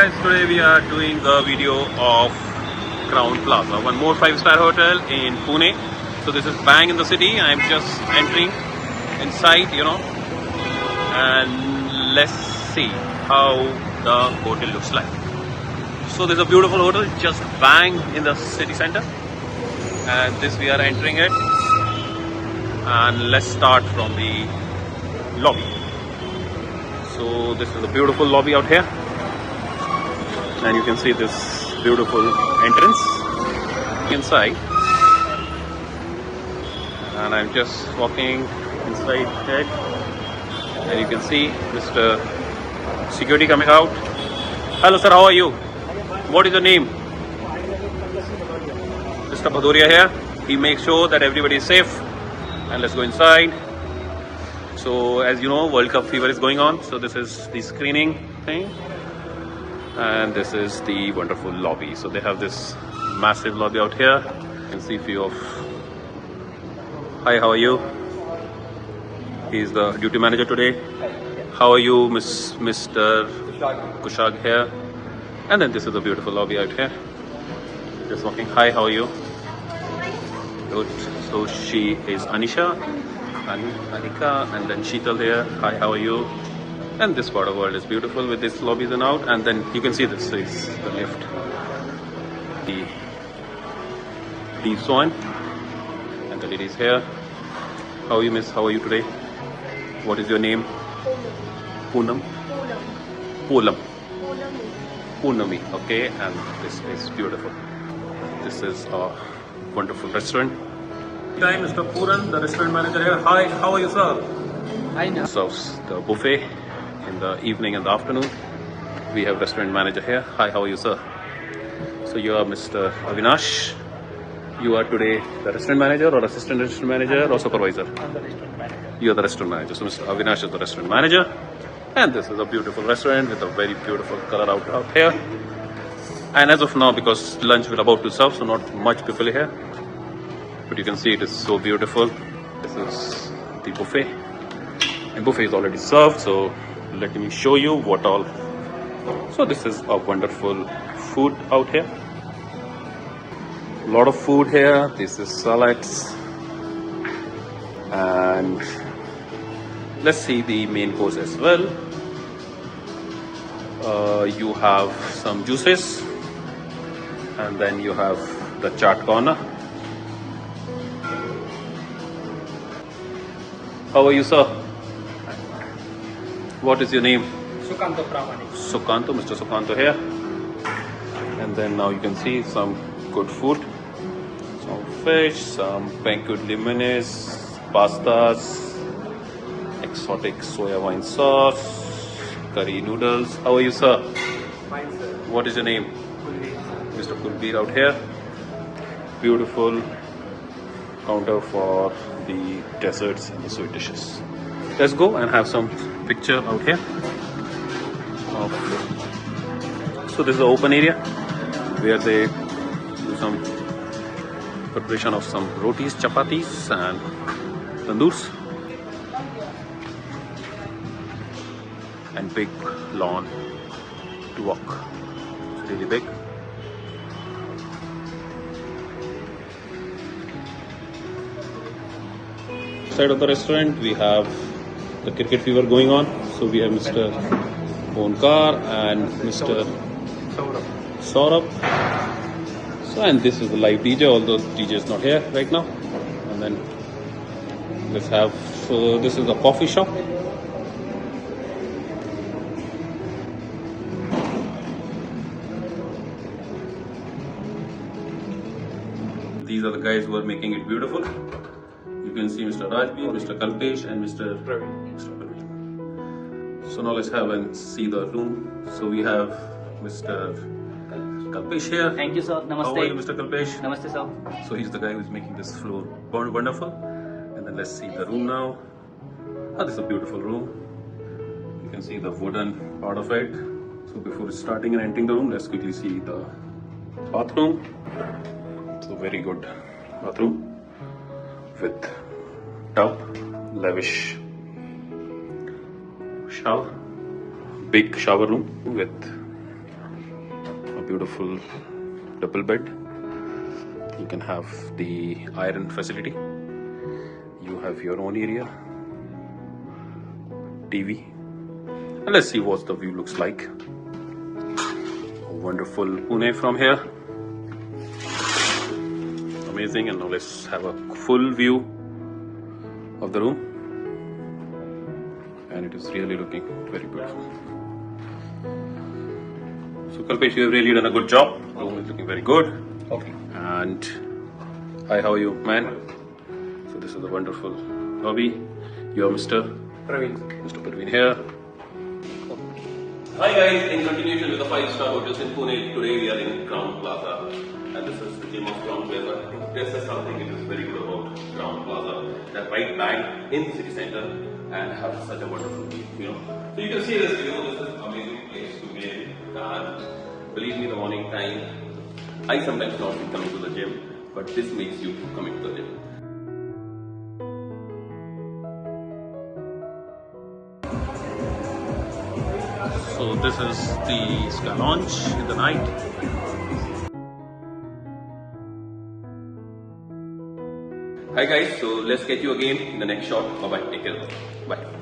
Guys, today we are doing a video of Crowne Plaza, one more 5-star hotel in Pune. So this is bang in the city. I'm just entering inside, and let's see how the hotel looks like. So there's a beautiful hotel just bang in the city center, and this we are entering it. And let's start from the lobby. So this is a beautiful lobby out here, and you can see this beautiful entrance inside. And I'm just walking inside it, and you can see Mr. Security coming out. Hello sir, how are you? What is your name? Mr. Bhadoria here. He makes sure that everybody is safe. And let's go inside. So as you know, World Cup fever is going on. So this is the screening thing, and this is the wonderful lobby. So they have this massive lobby out here. You can see a few of. Hi, how are you? He's the duty manager today. How are you, Mr. Kushag here? And then this is a beautiful lobby out here. Just walking. Hi, how are you? Good. So she is Anisha, Anika, and then Sheetal here. Hi, how are you? And this part of the world is beautiful with these lobbies and out. And then you can see this is the lift. The swan. And the ladies here. How are you, miss? How are you today? What is your name? Poonam? Poolam. Poonami. Okay, and this is beautiful. This is a wonderful restaurant. Time, Mr. Puran, the restaurant manager here. Hi, how are you, sir? Hi, now. Serves the buffet in the evening and the afternoon. We have restaurant manager here. Hi, how are you, sir? So you are Mr. Avinash. You are today the restaurant manager or assistant restaurant manager or supervisor? I'm the restaurant manager. You are the restaurant manager. So Mr. Avinash is the restaurant manager. And this is a beautiful restaurant with a very beautiful color out here. And as of now, because lunch will about to serve, so not much people here. But you can see it is so beautiful. This is the buffet. And buffet is already served, so let me show you what all. So this is a wonderful food out here. A lot of food here. This is salads. And let's see the main course as well. You have some juices, and then you have the chaat corner. How are you, sir? What is your name? Sukanto Pramani. Sukanto, Mr. Sukanto here. And then now you can see some good food. Some fish, some banquet lemonades, pastas, exotic soya wine sauce, curry noodles. How are you, sir? Fine, sir. What is your name? Kuldeep. Mr. Kulbir out here. Beautiful counter for the desserts and the sweet dishes. Let's go and have some picture out here. So this is the open area where they do some preparation of some rotis, chapatis and tandoors. And big lawn to walk. It's really big. Side of the restaurant we have the cricket fever going on. So we have Mr. Onkar and Mr. Saurabh. So and this is the live DJ, although DJ is not here right now. And then let's have, so this is a coffee shop. These are the guys who are making it beautiful. You can see Mr. Rajbir, Mr. Kalpesh and Mr. Praveen. So now let's have and see the room. So we have Mr. Kalpesh here. Thank you, sir. Namaste. How are you, Mr. Kalpesh? Namaste, sir. So he's the guy who's making this floor wonderful. And then let's see the room now. This is a beautiful room. You can see the wooden part of it. So before starting and entering the room, let's quickly see the bathroom. So very good bathroom with tub, lavish shower, big shower room with beautiful double bed. You can have the iron facility. You have your own area, TV, and let's see what the view looks like. Wonderful Pune from here. Amazing. And now let's have a full view of the room, and it is really looking very beautiful. So Kalpesh, you have really done a good job. The room is looking very good. Okay. And hi, how are you, man? So this is a wonderful lobby. You are Mr. Praveen here. Hi guys, in continuation with the 5-star hotels in Pune, today we are in Crowne Plaza, and this is the gym of Crowne Plaza. I think this is something which is very good about Crowne Plaza. They're right bang in the city center and have such a wonderful view, you know. So you can see this view. This is an amazing place to be in, and believe me, the morning time, I sometimes not be coming to the gym, but this makes you coming to the gym. So this is the Sky Lounge in the night. Hi guys, so let's get you again in the next shot. Bye bye, take care. Bye.